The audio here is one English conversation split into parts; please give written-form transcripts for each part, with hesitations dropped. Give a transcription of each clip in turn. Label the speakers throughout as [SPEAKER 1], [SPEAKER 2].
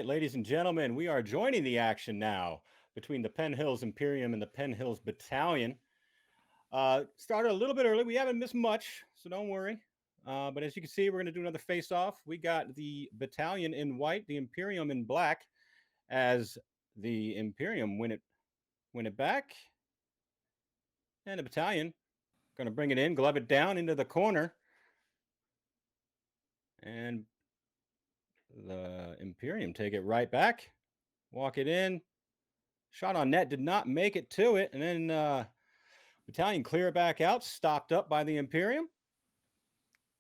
[SPEAKER 1] right, ladies and gentlemen, we are joining the action now between the Penn Hills Imperium and the Penn Hills Battalion. Started a little bit early. We haven't missed much, so don't worry. But as you can see, we're going to do another face-off. We got the Battalion in white, the Imperium in black, as the Imperium win it back. And the Battalion going to bring it in, glove it down into the corner. And the Imperium take it right back, walk it in. Shot on net, did not make it to it. And then Battalion clear it back out, stopped up by the Imperium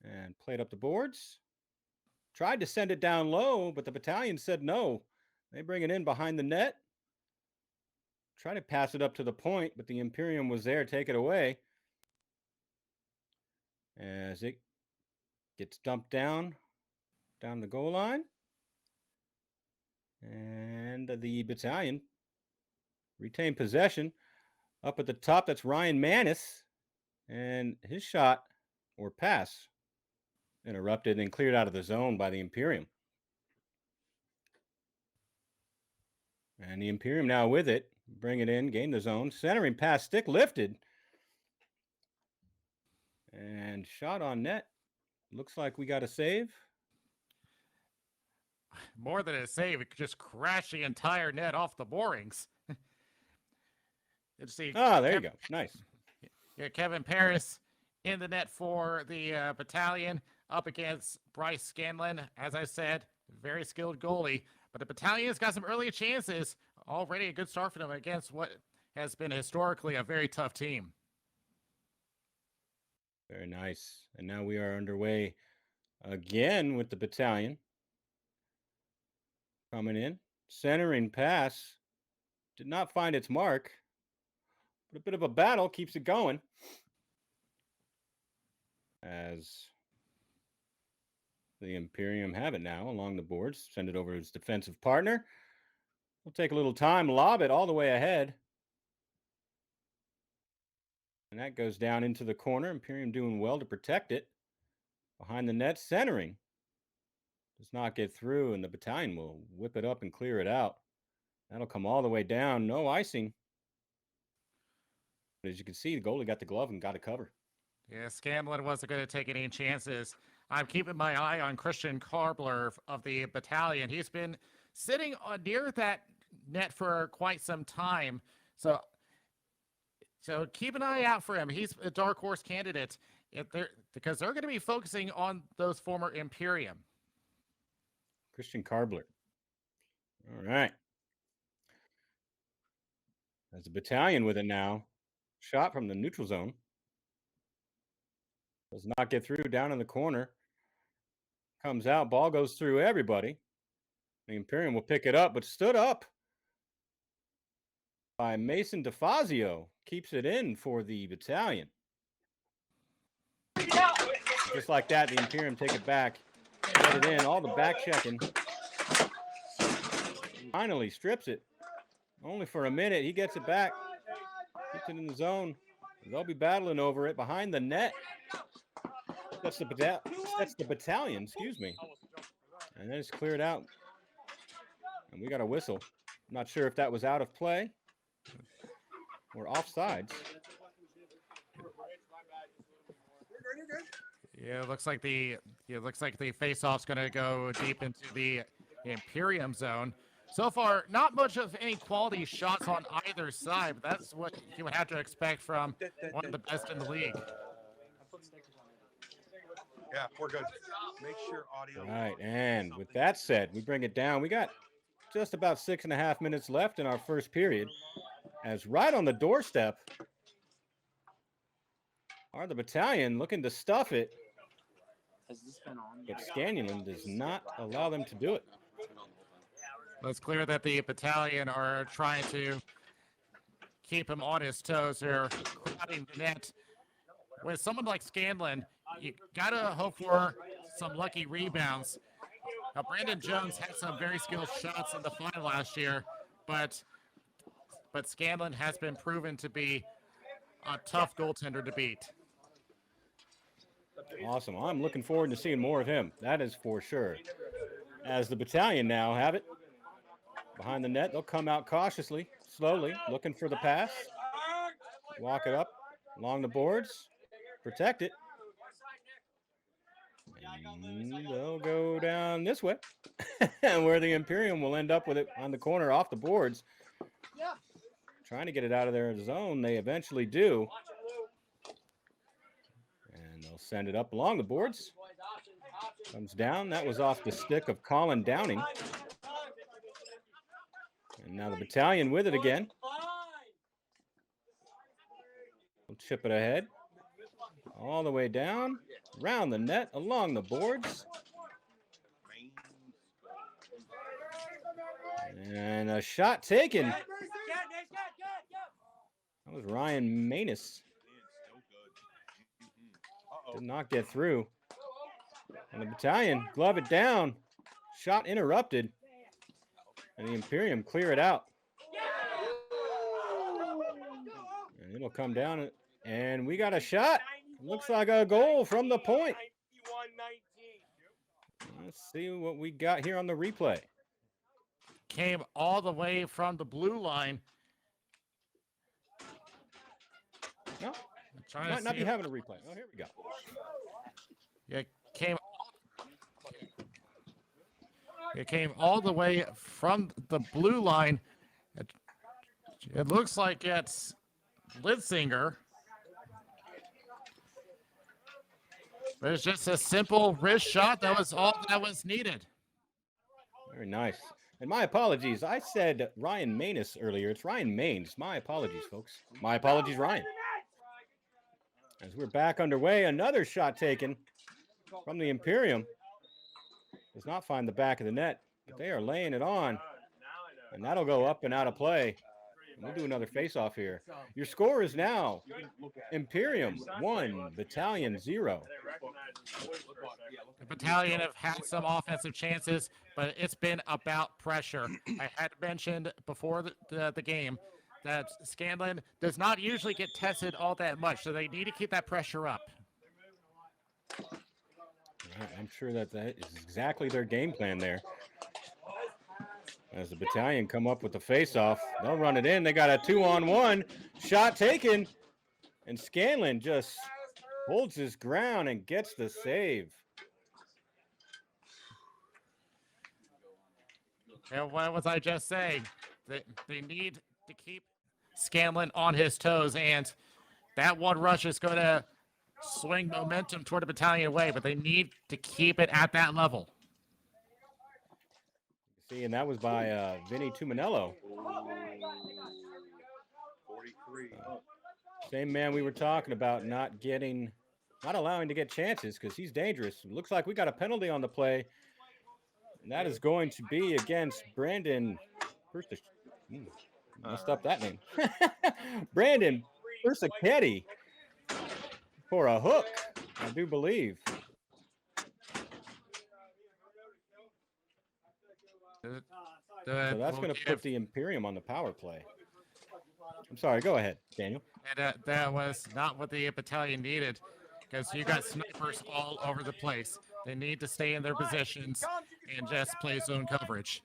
[SPEAKER 1] and played up the boards. Tried to send it down low, but the Battalion said no. They bring it in behind the net. Try to pass it up to the point, but the Imperium was there, take it away. As it gets dumped down the goal line. And the Battalion retain possession. Up at the top, that's Ryan Manis. And his shot or pass interrupted and cleared out of the zone by the Imperium. And the Imperium now with it. Bring it in, gain the zone. Centering pass, stick lifted. And shot on net. Looks like we got a save.
[SPEAKER 2] More than a save, it could just crash the entire net off the moorings.
[SPEAKER 1] See, there you go. Nice.
[SPEAKER 2] Yeah, Kevin Paris in the net for the Battalion up against Bryce Scanlon. As I said, very skilled goalie. But the Battalion's got some early chances. Already a good start for them against what has been historically a very tough team.
[SPEAKER 1] Very nice. And now we are underway again with the Battalion. Coming in. Centering pass. Did not find its mark. But a bit of a battle keeps it going. As the Imperium have it now along the boards. Send it over to his defensive partner. We'll take a little time, lob it all the way ahead. And that goes down into the corner. Imperium doing well to protect it. Behind the net, centering. Does not get through, and the Battalion will whip it up and clear it out. That'll come all the way down. No icing. But as you can see, the goalie got the glove and got a cover.
[SPEAKER 2] Yeah, Scanlon wasn't going to take any chances. I'm keeping my eye on Christian Karbler of the Battalion. He's been sitting near that net for quite some time. So keep an eye out for him. He's a dark horse candidate because they're going to be focusing on those former Imperium.
[SPEAKER 1] Christian Karbler. All right. As the Battalion with it now. Shot from the neutral zone. Does not get through, down in the corner. Comes out, ball goes through everybody. The Imperium will pick it up, but stood up by Mason DeFazio. Keeps it in for the Battalion. Just like that, the Imperium take it back. Get it in, all the back checking. Finally strips it. Only for a minute, he gets it back. Keeps it in the zone. They'll be battling over it behind the net. That's the Battalion, excuse me. And then it's cleared out. And we got a whistle. I'm not sure if that was out of play or offsides.
[SPEAKER 2] Yeah, it looks like the face-off's going to go deep into the Imperium zone. So far, not much of any quality shots on either side, but that's what you would have to expect from one of the best in the league.
[SPEAKER 3] Yeah, we're good. Make sure audio.
[SPEAKER 1] All right, and with that said, we bring it down. We got just about 6.5 minutes left in our first period. As right on the doorstep are the Battalion looking to stuff it.
[SPEAKER 4] Has this been on?
[SPEAKER 1] But Scanlon does not allow them to do it.
[SPEAKER 2] Well, it's clear that the Battalion are trying to keep him on his toes. They're crowding the net. With someone like Scanlon, you got to hope for some lucky rebounds. Now, Brandon Jones had some very skilled shots in the final last year, but Scanlon has been proven to be a tough goaltender to beat.
[SPEAKER 1] Awesome. I'm looking forward to seeing more of him. That is for sure. As the Battalion now have it. behind the net. They'll come out cautiously, slowly, looking for the pass. Walk it up along the boards. Protect it. And they'll go down this way. Where the Imperium will end up with it on the corner off the boards. Trying to get it out of their zone. They eventually do. And they'll send it up along the boards. Comes down. That was off the stick of Colin Downing. And now the Battalion with it again. We'll chip it ahead. All the way down. Round the net. Along the boards. And a shot taken. That was Ryan Manus. Did not get through. And the Battalion glove it down. Shot interrupted. And the Imperium clear it out. And it'll come down. And we got a shot. Looks like a goal from the point. Let's see what we got here on the replay.
[SPEAKER 2] Came all the way from the blue line.
[SPEAKER 1] No, might not be having a replay. Oh, here we go.
[SPEAKER 2] Yeah, it came all the way from the blue line. It looks like it's Litzinger. But it's just a simple wrist shot. That was all that was needed.
[SPEAKER 1] Very nice. And my apologies. I said Ryan Manus earlier. It's Ryan Maines. My apologies, folks. My apologies, Ryan. As we're back underway, another shot taken from the Imperium. Does not find the back of the net, but they are laying it on. And that'll go up and out of play. And we'll do another face-off here. Your score is now Imperium 1, Battalion 0.
[SPEAKER 2] The Battalion have had some offensive chances, but it's been about pressure. I had mentioned before the game that Scanlon does not usually get tested all that much, so they need to keep that pressure up.
[SPEAKER 1] I'm sure that is exactly their game plan there. As the Battalion come up with the face-off, they'll run it in. They got a 2-on-1 shot taken, and Scanlon just holds his ground and gets the save.
[SPEAKER 2] And what was I just saying? They need to keep Scanlon on his toes, and that one rush is going to swing momentum toward the Battalion way, but they need to keep it at that level.
[SPEAKER 1] See, and that was by Vinny Tuminello.
[SPEAKER 3] 43.
[SPEAKER 1] Same man we were talking about not allowing to get chances because he's dangerous. It looks like we got a penalty on the play. And that is going to be against Brandon. Messed up that name. Brandon Persichetti for a hook, I do believe. So that's going to put the Imperium on the power play. I'm sorry, go ahead, Daniel.
[SPEAKER 2] And that was not what the Battalion needed, because you got snipers all over the place. They need to stay in their positions and just play zone coverage.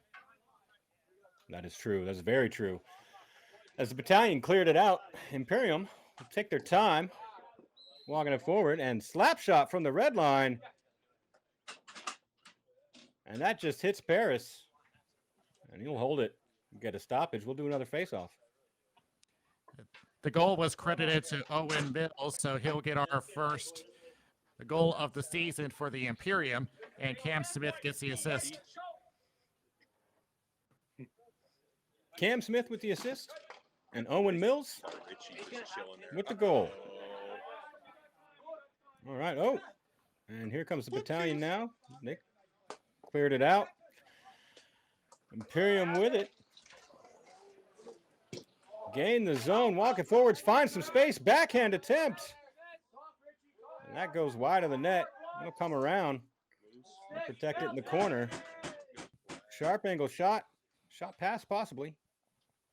[SPEAKER 1] That is true. That's very true. As the Battalion cleared it out, Imperium will take their time, walking it forward, and slap shot from the red line. And that just hits Paris. And he'll hold it. Get a stoppage. We'll do another face-off.
[SPEAKER 2] The goal was credited to Owen Mills, so he'll get our first goal of the season for the Imperium, and Cam Smith gets the assist.
[SPEAKER 1] Cam Smith with the assist, and Owen Mills with the goal. All right. Oh, and here comes the Battalion now. They cleared it out. Imperium with it. Gain the zone, walking forwards, find some space, backhand attempt. And that goes wide of the net. It'll come around. They'll protect it in the corner. Sharp angle shot. Shot pass possibly.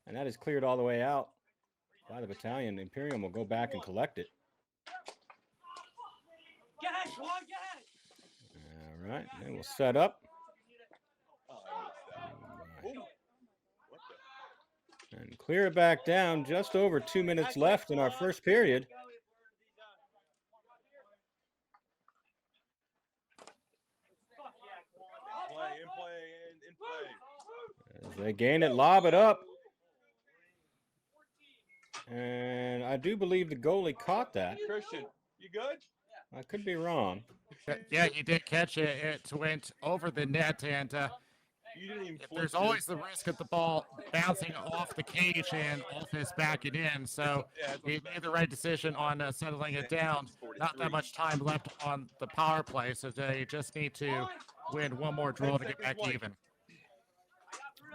[SPEAKER 1] And that is cleared all the way out by the Battalion. Imperium will go back and collect it. All right, then we'll set up. clear it back down. Just over 2 minutes left in our first period.
[SPEAKER 3] In play.
[SPEAKER 1] As they gain it, lob it up. And I do believe the goalie caught that.
[SPEAKER 3] Christian, you good?
[SPEAKER 1] I could be wrong.
[SPEAKER 2] Yeah, he did catch it. It went over the net, and
[SPEAKER 3] You didn't even
[SPEAKER 2] there's always the risk of the ball bouncing off the cage and off his backing in. So he made the right decision on settling it down. Not that much time left on the power play, so they just need to win one more draw to get back even.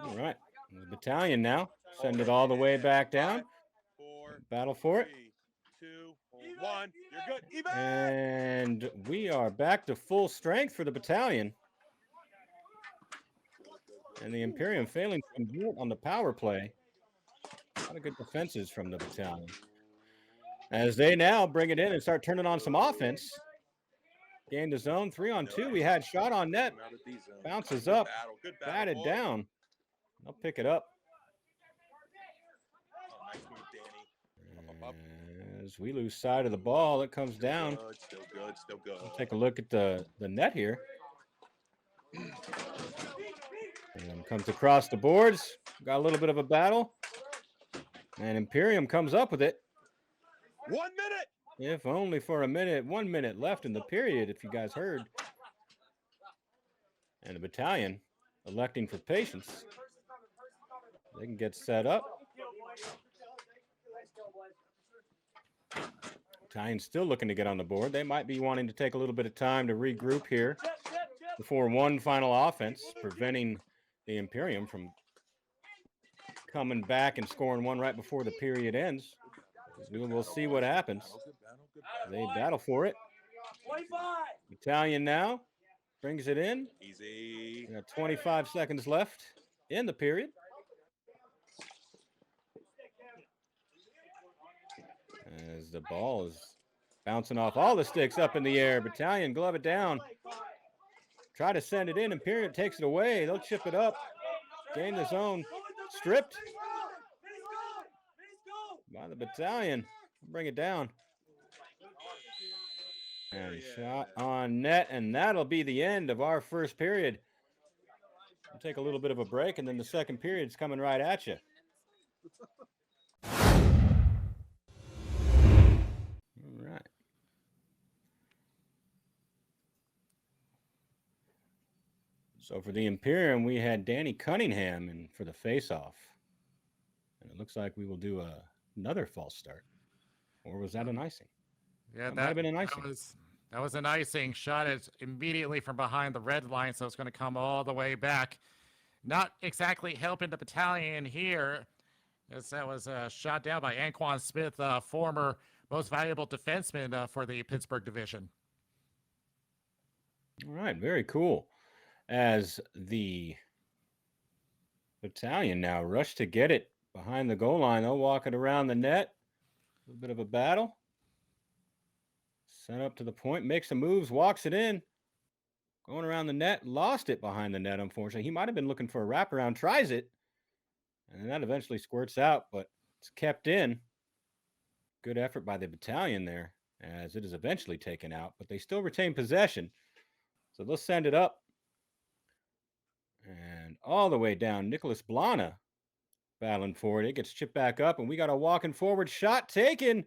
[SPEAKER 1] All right. The Battalion now. Send it all the way back down.
[SPEAKER 3] 4,
[SPEAKER 1] Battle for it.
[SPEAKER 3] 3, 2, 1. You're good. Even.
[SPEAKER 1] And we are back to full strength for the Battalion. And the Imperium failing to convert on the power play. A lot of good defenses from the Battalion. As they now bring it in and start turning on some offense. Gained the zone, 3-on-2. We had shot on net. Bounces up,
[SPEAKER 3] Good
[SPEAKER 1] batted
[SPEAKER 3] boy.
[SPEAKER 1] down. They'll pick it up.
[SPEAKER 3] Oh, nice move, Danny. Up.
[SPEAKER 1] As we lose sight of the ball, it comes down.
[SPEAKER 3] Still good. Still good.
[SPEAKER 1] We'll take a look at the net here. And comes across the boards. Got a little bit of a battle. And Imperium comes up with it.
[SPEAKER 3] 1 minute.
[SPEAKER 1] If only for a minute. 1 minute left in the period, if you guys heard. And the Battalion electing for patience. They can get set up. Battalion's still looking to get on the board. They might be wanting to take a little bit of time to regroup here before one final offense, preventing the Imperium from coming back and scoring one right before the period ends. We'll see what happens. They battle for it. Battalion now brings it in.
[SPEAKER 3] Easy.
[SPEAKER 1] We got 25 seconds left in the period. As the ball is bouncing off all the sticks up in the air. Battalion glove it down. Try to send it in. Imperium takes it away. They'll chip it up. Gain the zone. Stripped by the Battalion. Bring it down. And shot on net. And that'll be the end of our first period. We'll take a little bit of a break, and then the second period's coming right at you. All right. So for the Imperium, we had Danny Cunningham in for the face-off. And it looks like we will do another false start. Or was that an icing?
[SPEAKER 2] Yeah,
[SPEAKER 1] That might have been an icing.
[SPEAKER 2] That was an icing. Shot it immediately from behind the red line, so it's going to come all the way back. Not exactly helping the Battalion here, as that was shot down by Anquan Smith, former most valuable defenseman for the Pittsburgh division.
[SPEAKER 1] All right, very cool. As the Battalion now rush to get it behind the goal line. They'll walk it around the net. A little bit of a battle. Sent up to the point, makes some moves, walks it in. Going around the net, lost it behind the net, unfortunately. He might have been looking for a wraparound, tries it. And that eventually squirts out, but it's kept in. Good effort by the Battalion there, as it is eventually taken out, but they still retain possession. So they'll send it up. And all the way down, Nicholas Blana battling for it. It gets chipped back up, and we got a walking forward shot taken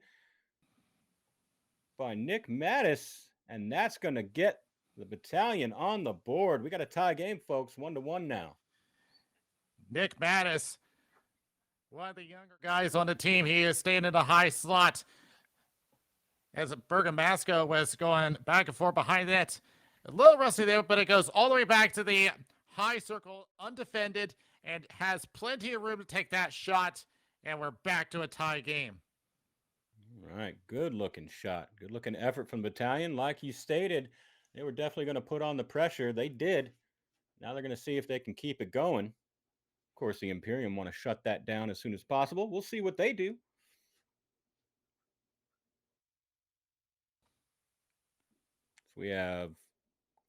[SPEAKER 1] by Nick Mattis, and that's going to get the Battalion on the board. We got a tie game, folks, 1-1 now.
[SPEAKER 2] Nick Mattis, one of the younger guys on the team. He is staying in the high slot as Bergamasco was going back and forth behind that. A little rusty there, but it goes all the way back to the high circle, undefended, and has plenty of room to take that shot, and we're back to a tie game.
[SPEAKER 1] All right, good-looking shot. Good-looking effort from the Battalion. Like you stated, they were definitely going to put on the pressure. They did. Now they're going to see if they can keep it going. Of course, the Imperium want to shut that down as soon as possible. We'll see what they do. So we have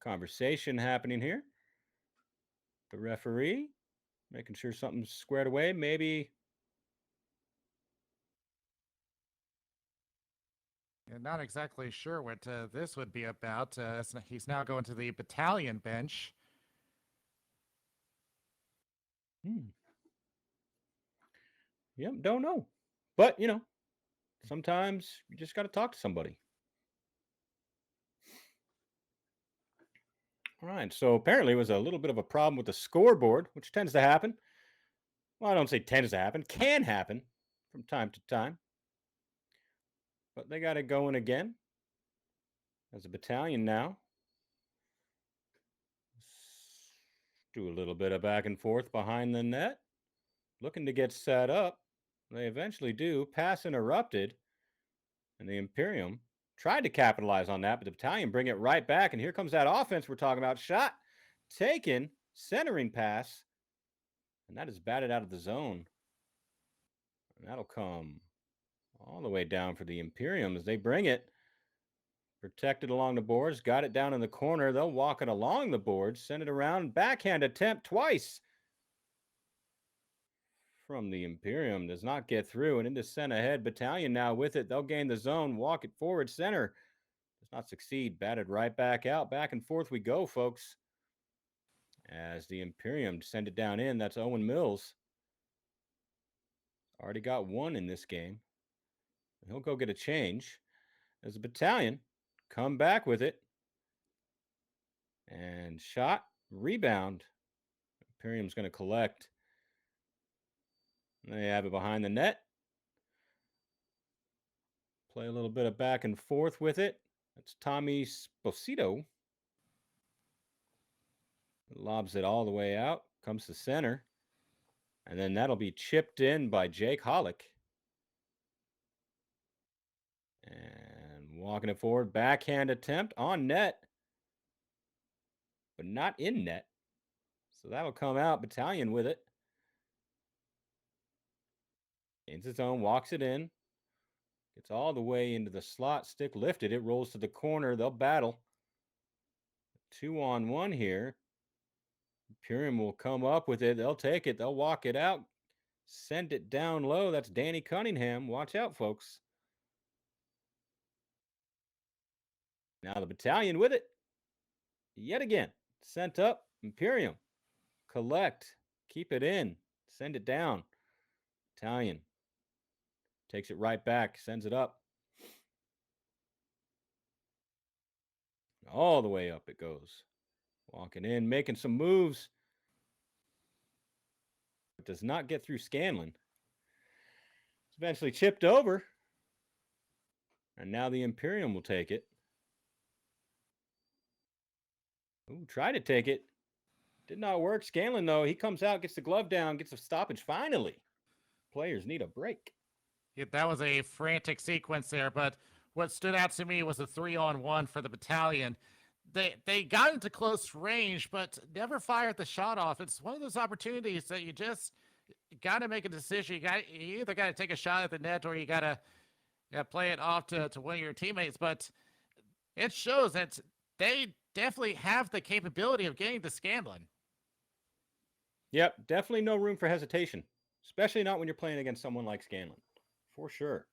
[SPEAKER 1] conversation happening here. The referee making sure something's squared away. Maybe
[SPEAKER 2] And not exactly sure what this would be about. He's now going to the Battalion bench.
[SPEAKER 1] Yep, don't know. But, sometimes you just got to talk to somebody. All right, so apparently it was a little bit of a problem with the scoreboard, which tends to happen. Well, I don't say tends to happen, can happen from time to time. But they got it going again as a Battalion now. Do a little bit of back and forth behind the net. Looking to get set up. They eventually do. Pass interrupted. And the Imperium tried to capitalize on that, but the Battalion bring it right back. And here comes that offense we're talking about. Shot taken. Centering pass. And that is batted out of the zone. And that'll come all the way down for the Imperium as they bring it. Protected along the boards. Got it down in the corner. They'll walk it along the boards. Send it around. Backhand attempt twice. From the Imperium does not get through and into center ahead. Battalion now with it. They'll gain the zone, walk it forward. Center does not succeed. Batted right back out. Back and forth we go, folks. As the Imperium send it down in. That's Owen Mills. Already got one in this game. He'll go get a change. As the Battalion come back with it. And shot, rebound. Imperium's going to collect. They have it behind the net. Play a little bit of back and forth with it. That's Tommy Sposito. Lobs it all the way out. Comes to center. And then that'll be chipped in by Jake Hollick. And walking it forward. Backhand attempt on net. But not in net. So that'll come out. Battalion with it. Into its own, walks it in. Gets all the way into the slot. Stick lifted. It rolls to the corner. They'll battle. 2-on-1 here. Imperium will come up with it. They'll take it. They'll walk it out. Send it down low. That's Danny Cunningham. Watch out, folks. Now the Battalion with it. Yet again. Sent up. Imperium. Collect. Keep it in. Send it down. Battalion. Takes it right back. Sends it up. All the way up it goes. Walking in. Making some moves. It does not get through Scanlon. It's eventually chipped over. And now the Imperium will take it. Ooh, try to take it. Did not work. Scanlon, though, he comes out, gets the glove down, gets a stoppage. Finally. Players need a break.
[SPEAKER 2] Yeah, that was a frantic sequence there, but what stood out to me was a 3-on-1 for the Battalion. They got into close range, but never fired the shot off. It's one of those opportunities that you just got to make a decision. You either got to take a shot at the net or you got to play it off to one of your teammates. But it shows that they definitely have the capability of getting to Scanlon.
[SPEAKER 1] Yep, definitely no room for hesitation, especially not when you're playing against someone like Scanlon, for sure.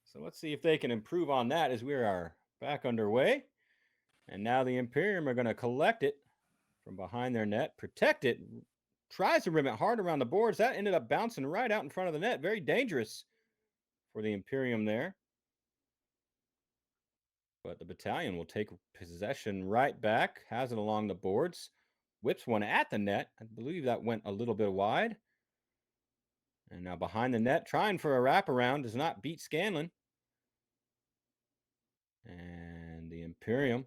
[SPEAKER 1] So let's see if they can improve on that as we are back underway. And now the Imperium are going to collect it from behind their net, protect it, tries to rim it hard around the boards. That ended up bouncing right out in front of the net. Very dangerous for the Imperium there. But the Battalion will take possession right back, has it along the boards, whips one at the net. I believe that went a little bit wide. And now behind the net, trying for a wraparound, does not beat Scanlon. And the Imperium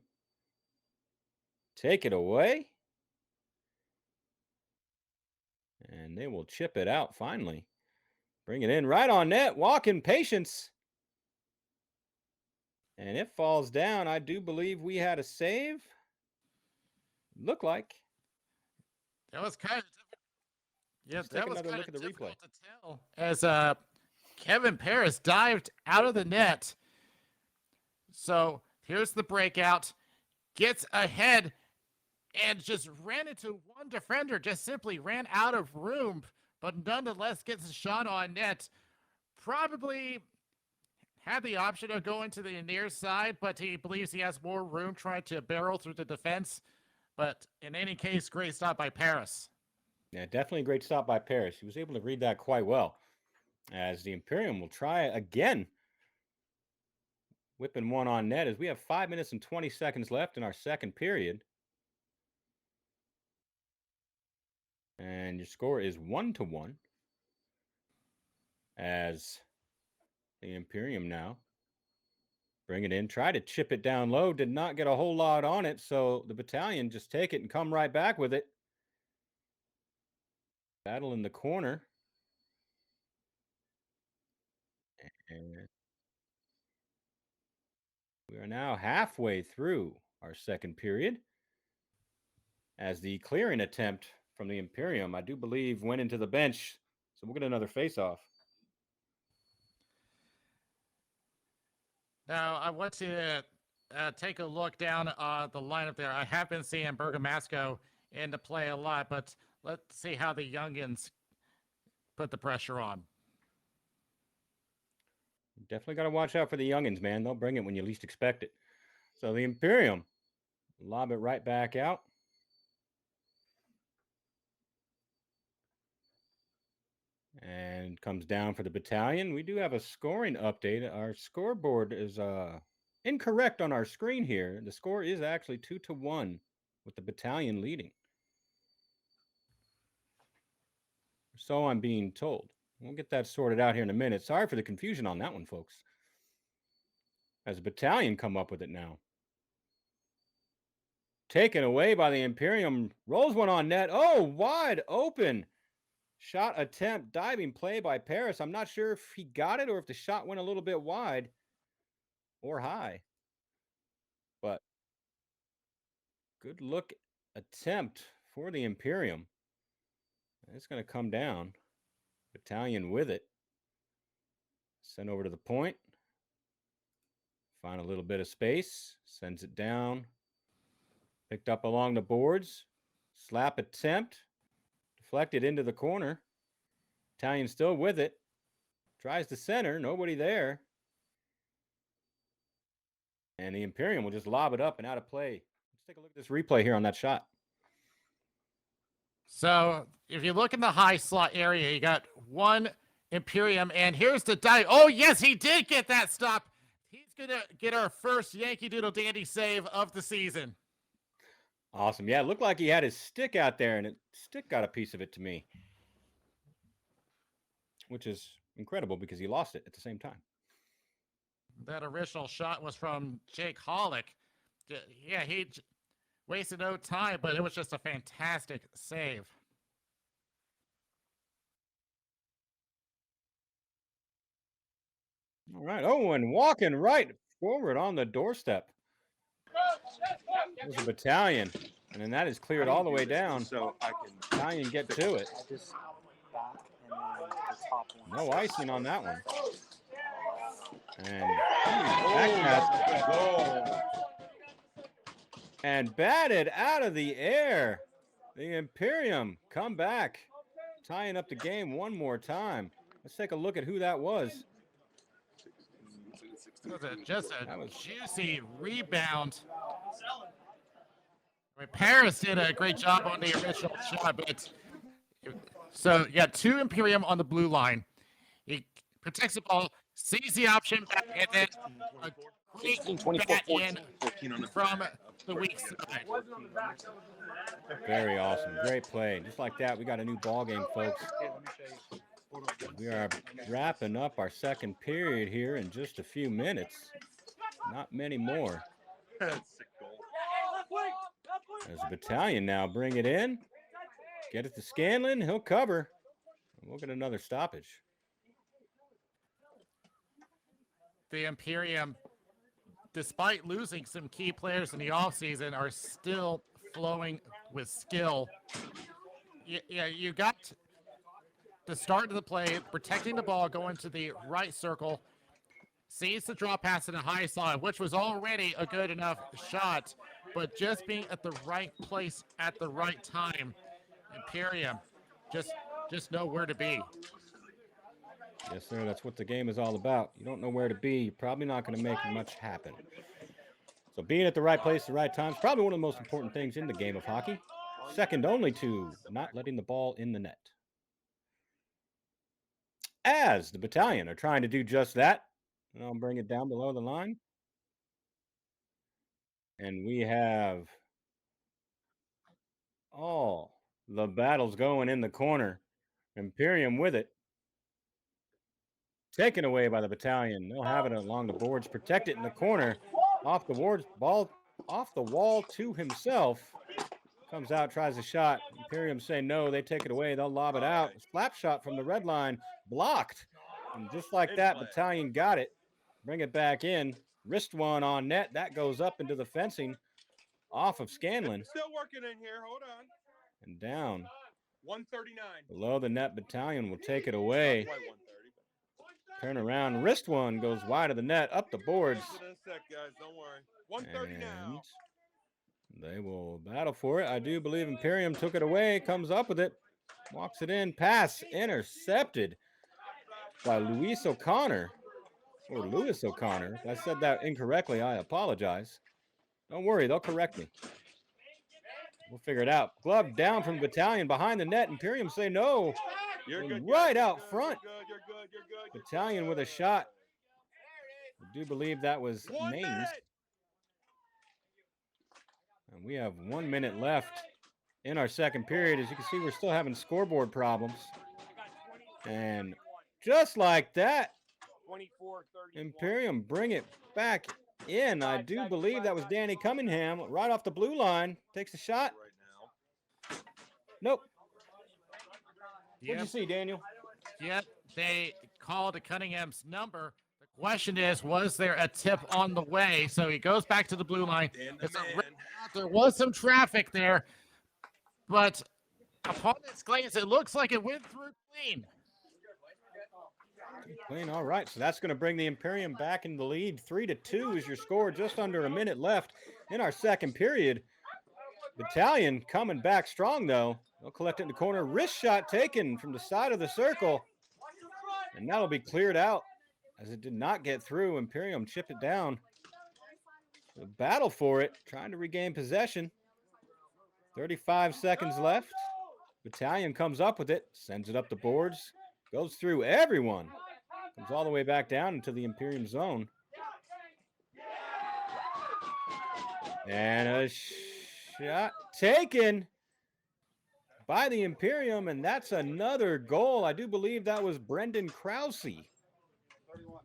[SPEAKER 1] take it away. And they will chip it out finally. Bring it in right on net. Walk-in patience. And it falls down. I do believe we had a save. Look like.
[SPEAKER 2] That was kind of yeah,
[SPEAKER 1] Let's
[SPEAKER 2] that
[SPEAKER 1] take
[SPEAKER 2] was
[SPEAKER 1] another
[SPEAKER 2] kind
[SPEAKER 1] look
[SPEAKER 2] of
[SPEAKER 1] at the
[SPEAKER 2] difficult
[SPEAKER 1] replay.
[SPEAKER 2] to tell as Kevin Paris dived out of the net. So here's the breakout, gets ahead, and just ran into one defender, just simply ran out of room, but nonetheless gets a shot on net. Probably had the option of going to the near side, but he believes he has more room trying to barrel through the defense. But in any case, great stop by Paris.
[SPEAKER 1] Yeah, definitely a great stop by Paris. He was able to read that quite well. As the Imperium will try again. Whipping one on net as we have 5 minutes and 20 seconds left in our second period. And your score is 1-1. As the Imperium now bring it in, try to chip it down low, did not get a whole lot on it, so the Battalion just take it and come right back with it. Battle in the corner. And we are now halfway through our second period. As the clearing attempt from the Imperium, I do believe, went into the bench. So we'll get another face-off.
[SPEAKER 2] Now, I want to take a look down the lineup there. I have been seeing Bergamasco into play a lot, but let's see how the youngins put the pressure on.
[SPEAKER 1] Definitely got to watch out for the youngins, man. They'll bring it when you least expect it. So the Imperium lob it right back out. And comes down for the Battalion. We do have a scoring update. Our scoreboard is incorrect on our screen here. The score is actually 2-1 with the Battalion leading. So I'm being told. We'll get that sorted out here in a minute. Sorry for the confusion on that one, folks. As the Battalion come up with it now. Taken away by the Imperium. Rolls one on net. Oh, wide open. Shot attempt, diving play by Paris. I'm not sure if he got it or if the shot went a little bit wide or high. But good look attempt for the Imperium. It's going to come down. Battalion with it. Send over to the point. Find a little bit of space. Sends it down. Picked up along the boards. Slap attempt. Deflected into the corner. Battalion still with it. Tries to center. Nobody there. And the Imperium will just lob it up and out of play. Let's take a look at this replay here on that shot.
[SPEAKER 2] So if you look in the high slot area, you got one Imperium, and here's the dive. Oh, yes, he did get that stop. He's going to get our first Yankee Doodle Dandy save of the season.
[SPEAKER 1] Awesome. Yeah, it looked like he had his stick out there, and his stick got a piece of it to me, which is incredible because he lost it at the same time.
[SPEAKER 2] That original shot was from Jake Hollick. Yeah, he wasted no time, but it was just a fantastic save.
[SPEAKER 1] All right. Oh, and walking right forward on the doorstep. There's a Battalion. And then that is cleared all the way down.
[SPEAKER 3] So I can.
[SPEAKER 1] Battalion get to it.
[SPEAKER 4] Just back and then the top one.
[SPEAKER 1] No icing on that one. And back and batted out of the air. The Imperium come back, tying up the game one more time. Let's take a look at who that was.
[SPEAKER 2] Just a juicy rebound. I mean, Paris did a great job on the original shot, but so you got two Imperium on the blue line. He protects the ball, sees the option, and then a great bat in from the weak side.
[SPEAKER 1] Very awesome. Great play. Just like that, we got a new ball game, folks. We are wrapping up our second period here in just a few minutes. Not many more. As the Battalion now bring it in. Get it to Scanlon. He'll cover. We'll get another stoppage.
[SPEAKER 2] The Imperium, despite losing some key players in the offseason, are still flowing with skill. Yeah, you got the start of the play, protecting the ball, going to the right circle, sees the draw pass in the high side, which was already a good enough shot, but just being at the right place at the right time. Imperium just know where to be.
[SPEAKER 1] Yes, sir. That's what the game is all about. You don't know where to be. You're probably not going to make much happen. So being at the right place at the right time is probably one of the most important things in the game of hockey. Second only to not letting the ball in the net. As the Battalion are trying to do just that. And I'll bring it down below the line. And we have all the battles going in the corner. Imperium with it. Taken away by the Battalion. They'll have it along the boards. Protect it in the corner. Off the boards. Ball off the wall to himself. Comes out, tries a shot. Imperium say no. They take it away. They'll lob it out. Slap shot from the red line. Blocked. And just like that, Battalion got it. Bring it back in. Wrist one on net. That goes up into the fencing. Off of Scanlon.
[SPEAKER 3] Still working in here. Hold on.
[SPEAKER 1] And down.
[SPEAKER 3] 139.
[SPEAKER 1] Below the net, Battalion will take it away.
[SPEAKER 3] Not quite 130, but
[SPEAKER 1] Turn around. Wrist one goes wide of the net. Up the boards.
[SPEAKER 3] Get in a sec, guys. Don't worry. 130 now.
[SPEAKER 1] And they will battle for it. I do believe Imperium took it away. Comes up with it. Walks it in. Pass intercepted by Luis O'Connor. Or Lewis O'Connor. If I said that incorrectly, I apologize. Don't worry. They'll correct me. We'll figure it out. Glove down from Battalion behind the net. Imperium say no.
[SPEAKER 3] You're
[SPEAKER 1] And
[SPEAKER 3] good.
[SPEAKER 1] right
[SPEAKER 3] guys.
[SPEAKER 1] out
[SPEAKER 3] You're
[SPEAKER 1] front.
[SPEAKER 3] Good. You're good. You're good. You're
[SPEAKER 1] Battalion
[SPEAKER 3] good.
[SPEAKER 1] with a shot. I do believe that was
[SPEAKER 3] 1
[SPEAKER 1] Mainz.
[SPEAKER 3] minute.
[SPEAKER 1] And we have 1 minute left in our second period. As you can see, we're still having scoreboard problems. And just like that,
[SPEAKER 4] 24, 31.
[SPEAKER 1] Imperium bring it back in. I do believe that was Danny Cunningham right off the blue line. Takes a shot.
[SPEAKER 3] Right now.
[SPEAKER 1] Nope. What'd
[SPEAKER 2] Yep.
[SPEAKER 1] you see, Daniel?
[SPEAKER 2] Yep, they called Cunningham's number. The question is, was there a tip on the way? So he goes back to the blue line.
[SPEAKER 3] Dan the
[SPEAKER 2] It's a
[SPEAKER 3] man.
[SPEAKER 2] red flag. There was some traffic there, but upon its glance, it looks like it went through clean.
[SPEAKER 1] Clean. All right. So that's going to bring the Imperium back in the lead. 3-2 is your score. Just under a minute left in our second period. Battalion coming back strong, though. They'll collect it in the corner. Wrist shot taken from the side of the circle. And that'll be cleared out as it did not get through. Imperium chipped it down. The battle for it, trying to regain possession. 35 seconds left. Battalion comes up with it, sends it up the boards, goes through everyone. Comes all the way back down into the Imperium zone. And a shot taken by the Imperium, and that's another goal. I do believe that was Brendan Krause.
[SPEAKER 4] 31. 31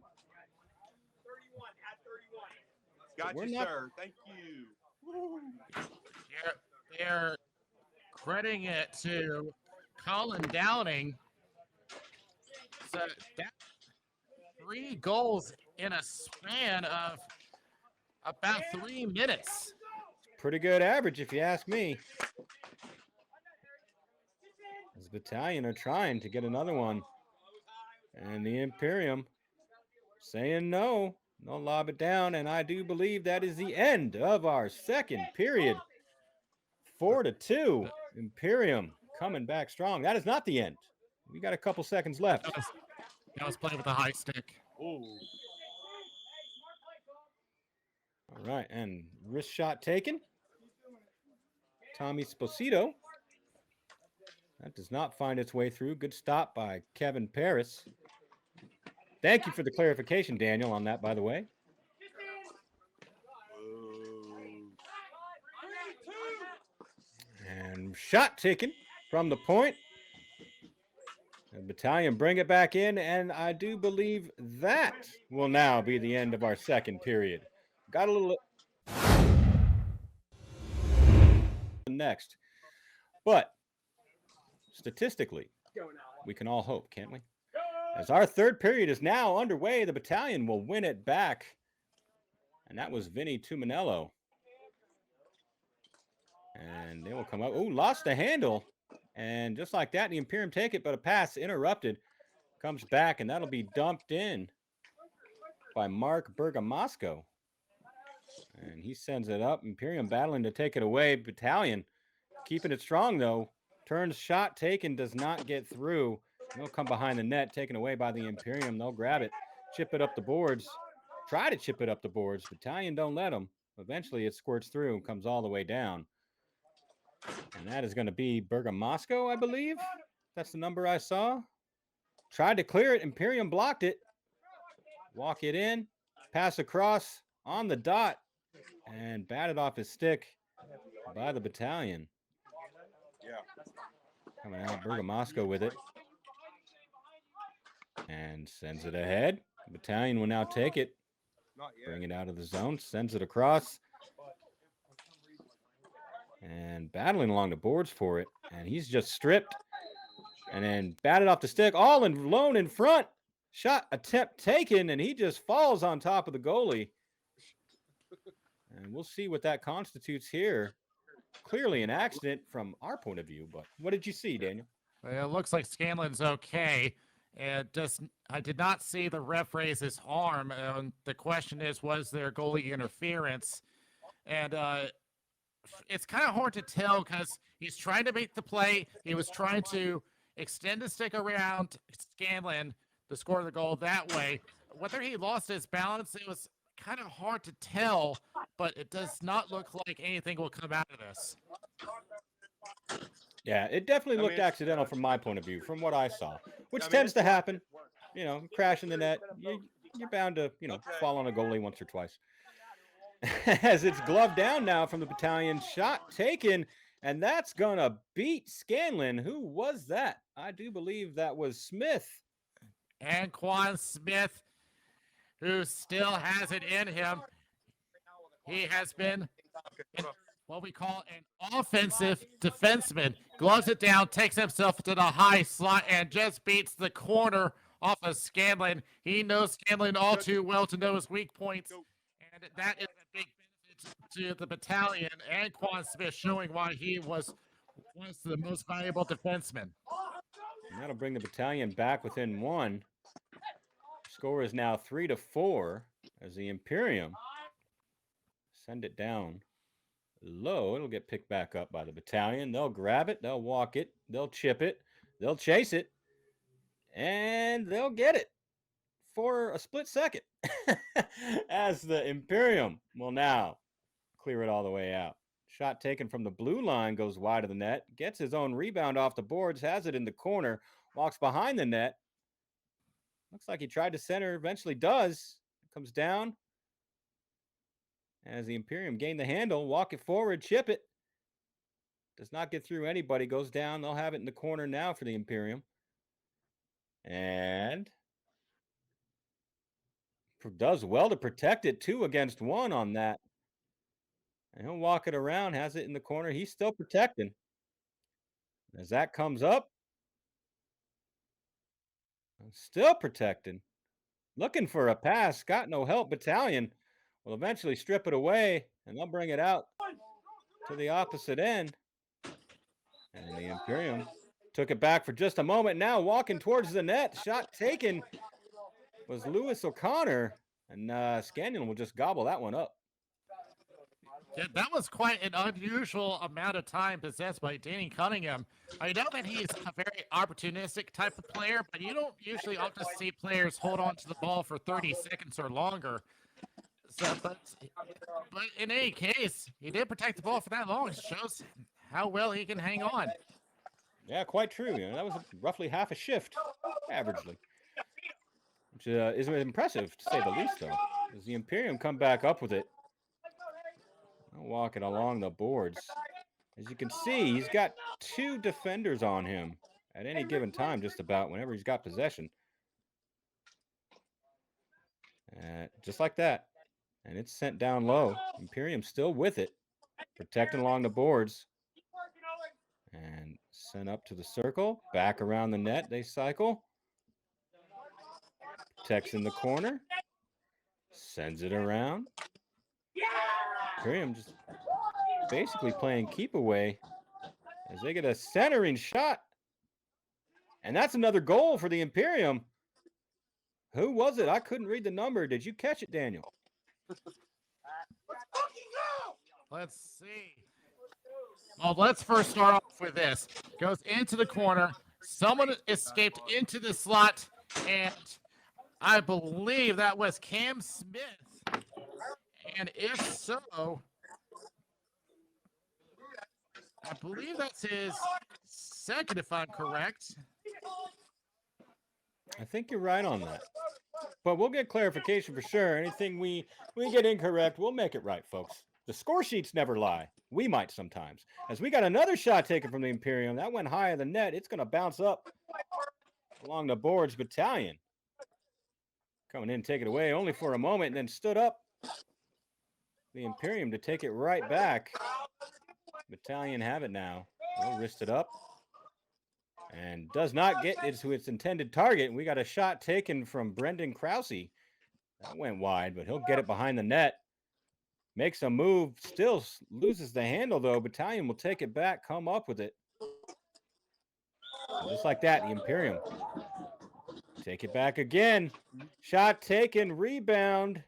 [SPEAKER 4] at 31.
[SPEAKER 3] Got
[SPEAKER 1] We're
[SPEAKER 3] you,
[SPEAKER 1] not-
[SPEAKER 3] sir. Thank you.
[SPEAKER 2] They're crediting it to Colin Downing. So that's 3 goals in a span of about 3 minutes.
[SPEAKER 1] Pretty good average, if you ask me. As Battalion are trying to get another one. And the Imperium saying no. They'll lob it down, and I do believe that is the end of our second period. 4-2. Imperium coming back strong. That is not the end. We got a couple seconds left.
[SPEAKER 2] That was playing with a high stick.
[SPEAKER 3] Ooh.
[SPEAKER 1] All right, and wrist shot taken. Tommy Sposito. That does not find its way through. Good stop by Kevin Paris. Thank you for the clarification, Daniel, on that, by the way.
[SPEAKER 3] Ooh.
[SPEAKER 1] And shot taken from the point. And Battalion bring it back in, and I do believe that will now be the end of our second period. Got a little next. But statistically, we can all hope, can't we? As our third period is now underway, the Battalion will win it back. And that was Vinny Tuminello. And they will come up. Oh, lost the handle. And just like that, the Imperium take it, but a pass interrupted. Comes back, and that'll be dumped in by Mark Bergamasco. And he sends it up. Imperium battling to take it away. Battalion keeping it strong, though. Turns shot taken, does not get through. They'll come behind the net, taken away by the Imperium. They'll grab it, chip it up the boards, try to chip it up the boards. Battalion don't let them. Eventually, it squirts through and comes all the way down. And that is going to be Bergamasco, I believe. That's the number I saw. Tried to clear it. Imperium blocked it. Walk it in. Pass across on the dot. And batted off his stick by the Battalion.
[SPEAKER 4] Yeah.
[SPEAKER 1] Coming out, Bergamasco with it. And sends it ahead. Battalion will now take it.
[SPEAKER 4] Not yet.
[SPEAKER 1] Bring it out of the zone. Sends it across. And battling along the boards for it. And he's just stripped. And then batted off the stick. All alone in front. Shot attempt taken. And he just falls on top of the goalie. And we'll see what that constitutes here. Clearly an accident from our point of view. But what did you see, Daniel?
[SPEAKER 2] Well, it looks like Scanlon's okay. And I did not see the ref raise his arm. The question is, was there goalie interference? And it's kind of hard to tell because he's trying to make the play. He was trying to extend the stick around Scanlon to score the goal that way. Whether he lost his balance, it was kind of hard to tell, but it does not look like anything will come out of this.
[SPEAKER 1] Yeah, it definitely looked accidental from my point of view, from what I saw, which tends to happen. You know, crash in the net, you're bound to, fall on a goalie once or twice. As it's gloved down now from the Battalion, shot taken, and that's going to beat Scanlon. Who was that? I do believe that was Smith.
[SPEAKER 2] Anquan Smith, who still has it in him. He has been what we call an offensive defenseman. Gloves it down, takes himself to the high slot, and just beats the corner off of Scanlon. He knows Scanlon all too well to know his weak points, and that is a big benefit to the Battalion. Anquan Smith showing why he was the most valuable defenseman.
[SPEAKER 1] And that'll bring the Battalion back within one. Score is now 3-4 as the Imperium send it down low. It'll get picked back up by the Battalion. They'll grab it. They'll walk it. They'll chip it. They'll chase it. And they'll get it for a split second as the Imperium will now clear it all the way out. Shot taken from the blue line goes wide of the net. Gets his own rebound off the boards. Has it in the corner. Walks behind the net. Looks like he tried to center. Eventually does. Comes down. As the Imperium gain the handle, walk it forward, chip it. Does not get through anybody, goes down. They'll have it in the corner now for the Imperium. And does well to protect it, 2 against 1 on that. And he'll walk it around, has it in the corner. He's still protecting. As that comes up, still protecting. Looking for a pass, got no help. Battalion will eventually strip it away, and they'll bring it out to the opposite end. And the Imperium took it back for just a moment. Now walking towards the net. Shot taken was Lewis O'Connor, and Scanlon will just gobble that one up.
[SPEAKER 2] Yeah, that was quite an unusual amount of time possessed by Danny Cunningham. I know that he's a very opportunistic type of player, but you don't usually often see players hold on to the ball for 30 seconds or longer. So, but in any case, he did protect the ball for that long. It shows how well he can hang on.
[SPEAKER 1] Yeah, quite true. That was roughly half a shift, averagely, which is impressive to say the least, though. As the Imperium come back up with it, walking along the boards. As you can see, he's got 2 defenders on him at any given time, just about whenever he's got possession. Just like that. And it's sent down low. Imperium still with it, protecting along the boards. And sent up to the circle. Back around the net, they cycle. Protects in the corner. Sends it around. Imperium just basically playing keep away as they get a centering shot. And that's another goal for the Imperium. Who was it? I couldn't read the number. Did you catch it, Daniel?
[SPEAKER 2] Let's see. Well, let's first start off with this. Goes into the corner. Someone escaped into the slot, and I believe that was Cam Smith. And if so, I believe that's his second, if I'm correct.
[SPEAKER 1] I think you're right on that. But we'll get clarification for sure. Anything we get incorrect, we'll make it right, folks. The score sheets never lie. We might sometimes. As we got another shot taken from the Imperium. That went high of the net. It's going to bounce up along the boards. Battalion coming in, take it away only for a moment, and then stood up. The Imperium to take it right back. Battalion have it now. They'll wrist it up. And does not get it to its intended target. We got a shot taken from Brendan Krause. That went wide, but he'll get it behind the net. Makes a move, still loses the handle, though. Battalion will take it back, come up with it. And just like that, the Imperium take it back again. Shot taken, rebound.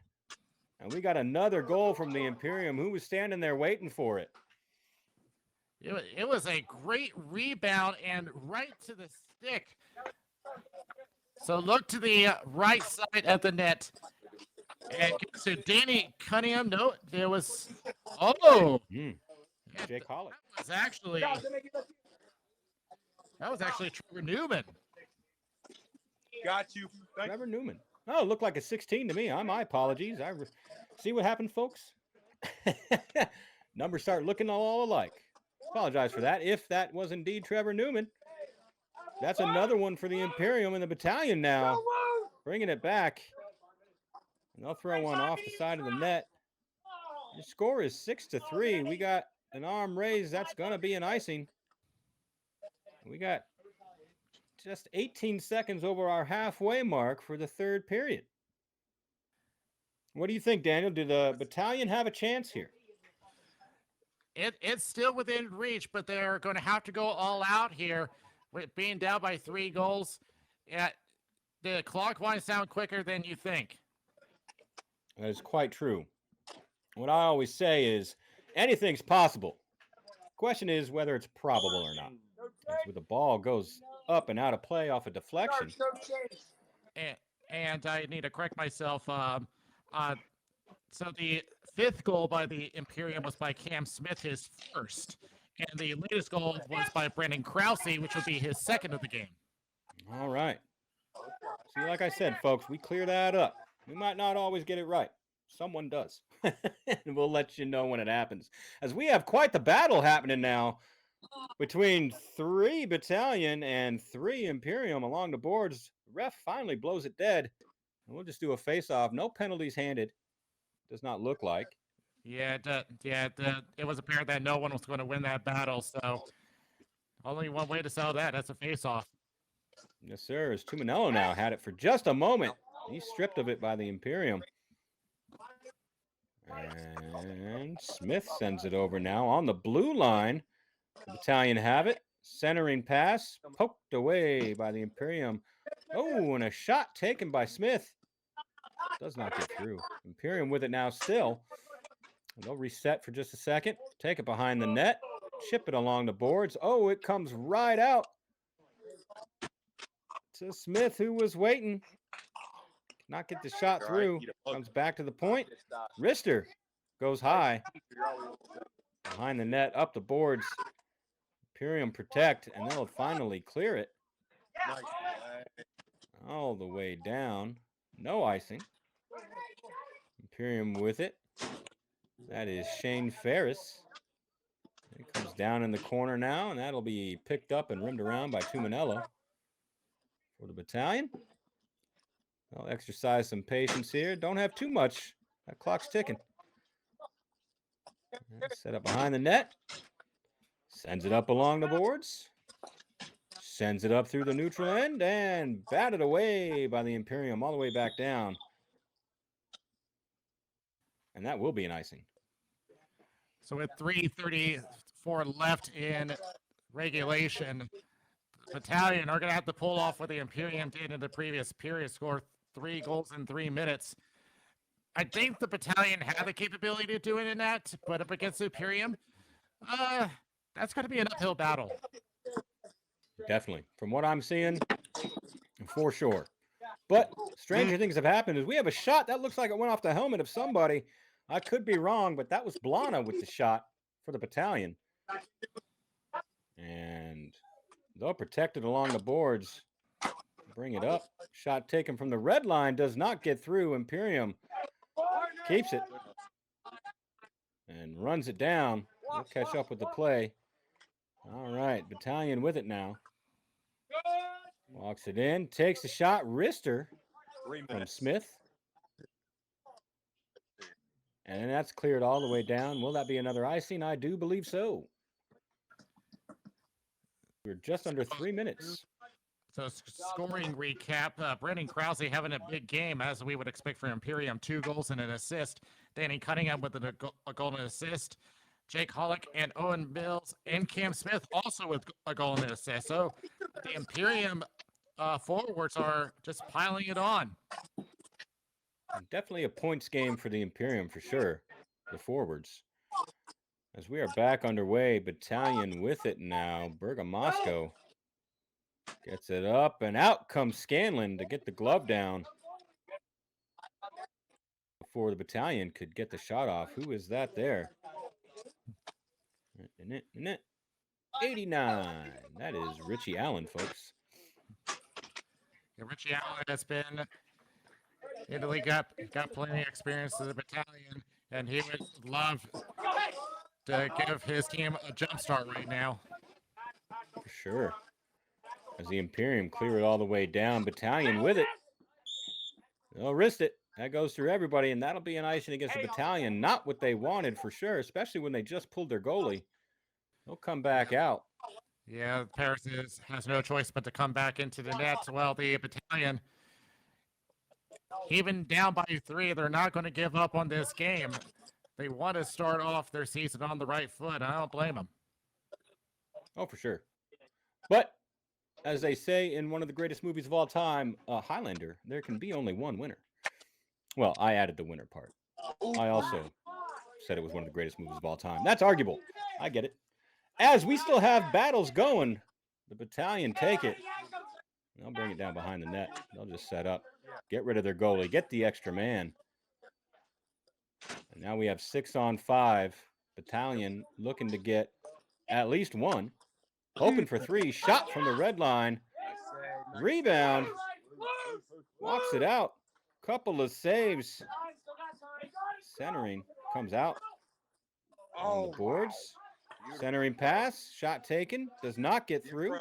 [SPEAKER 1] And we got another goal from the Imperium. Who was standing there waiting for it?
[SPEAKER 2] It was a great rebound and right to the stick. So look to the right side of the net. And to Danny Cunningham. No, there was. Oh,
[SPEAKER 1] Jake Hollick.
[SPEAKER 2] That was actually Trevor Newman.
[SPEAKER 4] Got you.
[SPEAKER 1] Trevor Newman. Oh, it looked like a 16 to me. My apologies. See what happened, folks? Numbers start looking all alike. Apologize for that. If that was indeed Trevor Newman, that's another one for the Imperium and the Battalion now. Bringing it back. And they'll throw one off the side of the net. The score is 6-3. We got an arm raised. That's going to be an icing. We got just 18 seconds over our halfway mark for the third period. What do you think, Daniel? Do the Battalion have a chance here?
[SPEAKER 2] It's still within reach, but they're going to have to go all out here with being down by 3 goals. The clock winds down quicker than you think.
[SPEAKER 1] That is quite true. What I always say is anything's possible. Question is whether it's probable or not. As with the ball goes up and out of play off a deflection.
[SPEAKER 2] And I need to correct myself. So the 5th goal by the Imperium was by Cam Smith, his first. And the latest goal was by Brendan Krause, which will be his second of the game.
[SPEAKER 1] All right. See, like I said, folks, we clear that up. We might not always get it right. Someone does. And we'll let you know when it happens. As we have quite the battle happening now between 3 Battalion and 3 Imperium along the boards. The ref finally blows it dead. And we'll just do a face-off. No penalties handed. Does not look like.
[SPEAKER 2] Yeah, it was apparent that no one was going to win that battle, so only one way to sell that. That's a face-off.
[SPEAKER 1] Yes, sir. As Tuminello now had it for just a moment. He's stripped of it by the Imperium. And Smith sends it over now on the blue line. The Battalion have it. Centering pass. Poked away by the Imperium. Oh, and a shot taken by Smith. Does not get through. Imperium with it now still. And they'll reset for just a second. Take it behind the net. Chip it along the boards. Oh, it comes right out to Smith, who was waiting. Not get the shot through. Comes back to the point. Rister goes high. Behind the net, up the boards. Imperium protect, and they'll finally clear it. All the way down. No icing. Imperium with it. That is Shane Ferris. It comes down in the corner now, and that'll be picked up and rimmed around by Tuminello for the Battalion. I'll exercise some patience here. Don't have too much. That clock's ticking. Set up behind the net. Sends it up along the boards. Sends it up through the neutral end and batted away by the Imperium all the way back down. And that will be an icing.
[SPEAKER 2] So with 3:34 left in regulation, Battalion are going to have to pull off what the Imperium did in the previous period, score 3 goals in 3 minutes. I think the Battalion have the capability to do it in that, but up against the Imperium, that's going to be an uphill battle.
[SPEAKER 1] Definitely. From what I'm seeing, for sure. But stranger things have happened as we have a shot that looks like it went off the helmet of somebody. I could be wrong, but that was Blana with the shot for the Battalion. And though protected along the boards, bring it up. Shot taken from the red line does not get through. Imperium keeps it and runs it down. We'll catch up with the play. All right, Battalion with it now. Walks it in, takes the shot, wrister from Smith. And that's cleared all the way down. Will that be another icing? I do believe so. We're just under 3 minutes.
[SPEAKER 2] So scoring recap, Brendan Krause having a big game, as we would expect for Imperium. 2 goals and an assist. Danny Cunningham with a goal and an assist. Jake Hollick and Owen Mills and Cam Smith also with a goal and an assist. So the Imperium forwards are just piling it on.
[SPEAKER 1] Definitely a points game for the Imperium for sure, the forwards. As we are back underway, Battalion with it now. Bergamasco gets it up, and out comes Scanlon to get the glove down before the Battalion could get the shot off. Who is that there? 89. That is Richie Allen, folks.
[SPEAKER 2] Yeah, Richie Allen has been in the league, got plenty of experience to the Battalion, and he would love to give his team a jump start right now.
[SPEAKER 1] For sure. As the Imperium clear it all the way down, Battalion with it. They'll wrist it. That goes through everybody, and that'll be an icing against the Battalion. Not what they wanted for sure, especially when they just pulled their goalie. They'll come back out.
[SPEAKER 2] Yeah, Paris has no choice but to come back into the net. Well, the Battalion, even down by 3, they're not going to give up on this game. They want to start off their season on the right foot. I don't blame them.
[SPEAKER 1] Oh, for sure. But as they say in one of the greatest movies of all time, Highlander, there can be only one winner. Well, I added the winner part. I also said it was one of the greatest movies of all time. That's arguable. I get it. As we still have battles going, the Battalion take it. They'll bring it down behind the net. They'll just set up, get rid of their goalie, get the extra man. And now we have 6-on-5. Battalion looking to get at least 1. Hoping for 3. Shot from the red line. Rebound. Walks it out. Couple of saves. Centering comes out on the boards. Centering pass. Shot taken. Does not get through.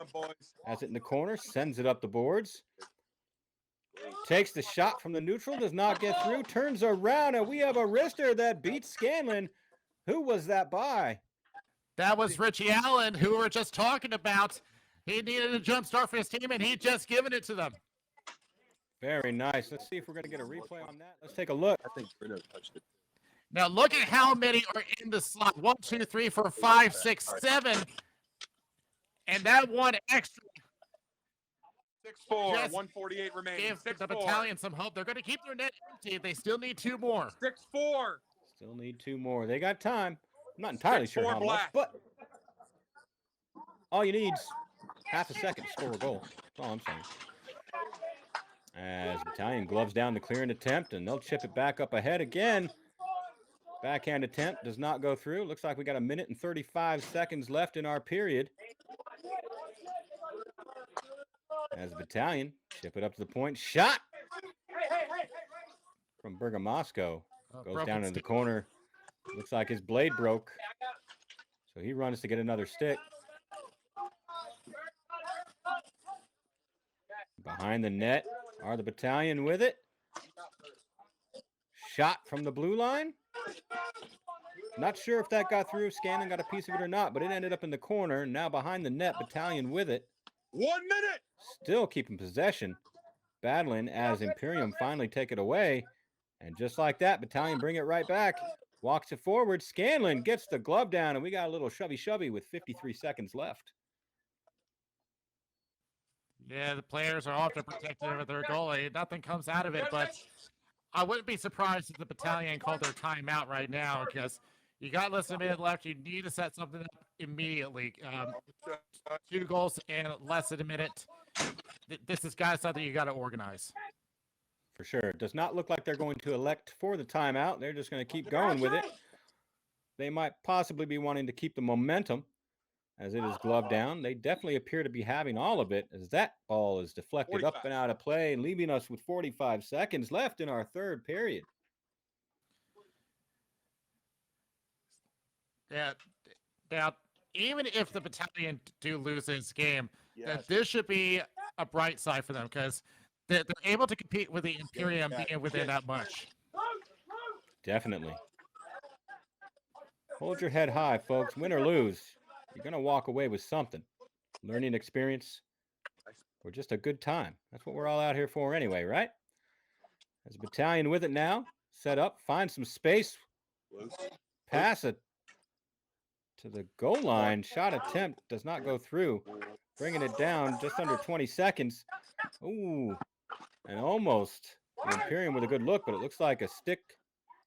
[SPEAKER 1] Has it in the corner. Sends it up the boards. Takes the shot from the neutral. Does not get through. Turns around, and we have a wrister that beats Scanlon. Who was that by?
[SPEAKER 2] That was Richie Allen, who we were just talking about. He needed a jump start for his team, and he just given it to them.
[SPEAKER 1] Very nice. Let's see if we're going to get a replay on that. Let's take a look.
[SPEAKER 4] I think Bruno touched it.
[SPEAKER 2] Now look at how many are in the slot. 1, 2, 3, 4, 5, 6, 7. And that one extra
[SPEAKER 4] 6-4,
[SPEAKER 2] Just
[SPEAKER 4] 148 remaining.
[SPEAKER 2] gave
[SPEAKER 4] 6-4.
[SPEAKER 2] the Battalion some hope. They're going to keep their net empty. They still need 2 more.
[SPEAKER 4] 6-4.
[SPEAKER 1] Still need 2 more. They got time. I'm not entirely sure how much,
[SPEAKER 4] black.
[SPEAKER 1] but all you need is half a second to score a goal. That's all I'm saying. As Battalion gloves down the clearing attempt, and they'll chip it back up ahead again. Backhand attempt does not go through. Looks like we got 1 minute and 35 seconds left in our period. As Battalion chip it up to the point. Shot from Bergamasco. Goes down into the corner. Looks like his blade broke. So he runs to get another stick. Behind the net are the Battalion with it. Shot from the blue line. Not sure if that got through. Scanlon got a piece of it or not, but it ended up in the corner. Now behind the net, Battalion with it.
[SPEAKER 4] 1 minute.
[SPEAKER 1] Still keeping possession. Battling as Imperium finally take it away. And just like that, Battalion bring it right back. Walks it forward. Scanlon gets the glove down, and we got a little shovey-shovey with 53 seconds left.
[SPEAKER 2] Yeah, the players are often protective of their goalie. Nothing comes out of it, but I wouldn't be surprised if the Battalion called their timeout right now because You got less than a minute left. You need to set something up immediately. 2 goals in less than a minute. This is something you got to organize.
[SPEAKER 1] For sure. It does not look like they're going to elect for the timeout. They're just going to keep going with it. They might possibly be wanting to keep the momentum as it is gloved down. They definitely appear to be having all of it as that ball is deflected
[SPEAKER 4] 45.
[SPEAKER 1] up and out of play, leaving us with 45 seconds left in our third period.
[SPEAKER 2] Yeah. Now, even if the Battalion do lose this game,
[SPEAKER 3] Yes.
[SPEAKER 2] this should be a bright side for them because they're able to compete with the Imperium being within that much.
[SPEAKER 1] Definitely. Hold your head high, folks. Win or lose, you're going to walk away with something. Learning experience or just a good time. That's what we're all out here for anyway, right? As a Battalion with it now, set up, find some space, pass it to the goal line. Shot attempt does not go through. Bringing it down just under 20 seconds. Ooh, and almost the Imperium with a good look, but it looks like a stick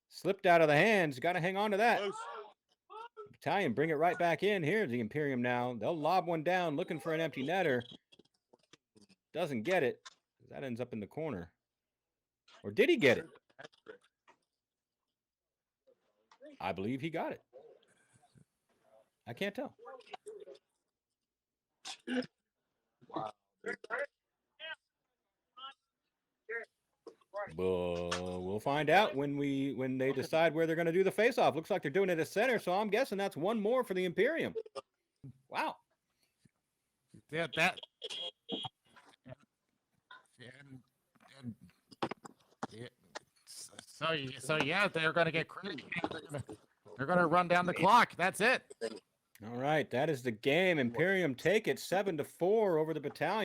[SPEAKER 1] slipped out of the hands. Got to hang on to that.
[SPEAKER 3] Close.
[SPEAKER 1] Battalion bring it right back in. Here's the Imperium now. They'll lob one down looking for an empty netter. Doesn't get it. That ends up in the corner. Or did he get it? I believe he got it. I can't tell. We'll find out when they decide where they're going to do the face-off. Looks like they're doing it at center, so I'm guessing that's one more for the Imperium. Wow.
[SPEAKER 2] Yeah, that. And yeah, so yeah, they're going to get credit. They're going to run down the clock. That's it.
[SPEAKER 1] All right, that is the game. Imperium take it 7-4 over the Battalion.